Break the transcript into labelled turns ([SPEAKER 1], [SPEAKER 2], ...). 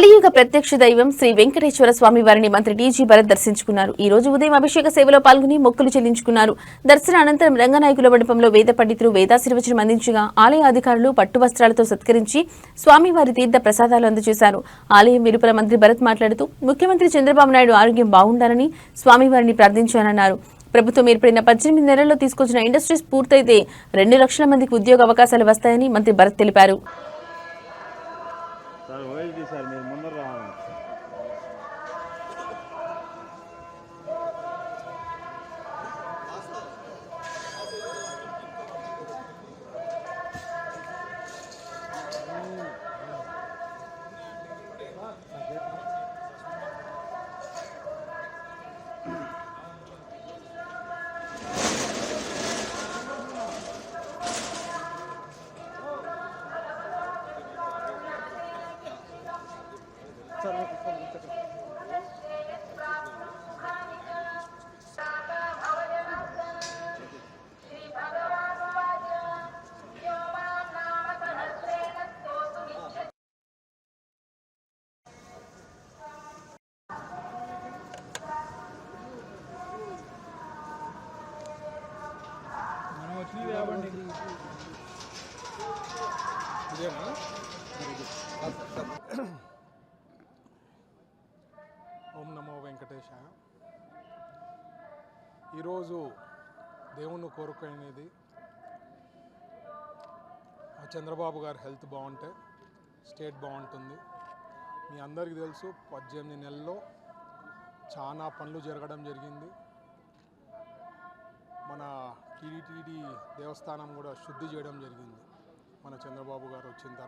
[SPEAKER 1] కలియుగ ప్రత్యక్ష దైవం శ్రీ వెంకటేశ్వర స్వామి వారిని మంత్రి టీజీ భరత్ దర్శించుకున్నారు. ఈ రోజు ఉదయం అభిషేక సేవలో పాల్గొని మొక్కులు చెల్లించుకున్నారు. దర్శన అనంతరం రంగనాయకుల మండపంలో వేద పండితులు వేదాశీర్వచనం అందించగా ఆలయ అధికారులు పట్టు వస్త్రాలతో సత్కరించి స్వామివారి తీర్థ ప్రసాదాలు అందజేశారు. ఆలయం వెలుపల మంత్రి భరత్ మాట్లాడుతూ ముఖ్యమంత్రి చంద్రబాబు నాయుడు ఆరోగ్యం బాగుండాలని స్వామివారిని ప్రార్థించానన్నారు. ప్రభుత్వం ఏర్పడిన 18 నెలల్లో తీసుకొచ్చిన ఇండస్ట్రీస్ పూర్తయితే 2 లక్షల మందికి ఉద్యోగ అవకాశాలు వస్తాయని మంత్రి భరత్ తెలిపారు.
[SPEAKER 2] ఓం నమో వెంకటేశాయ. ఈరోజు దేవుణ్ణి కోరుకునేది చంద్రబాబు గారి హెల్త్ బాగుంటే స్టేట్ బాగుంటుంది. మీ అందరికీ తెలుసు 18 నెలల్లో చాలా పనులు జరగడం జరిగింది. మన టీటీడీ దేవస్థానం కూడా శుద్ధి చేయడం జరిగింది మన చంద్రబాబు గారు వచ్చిన తర్వాత.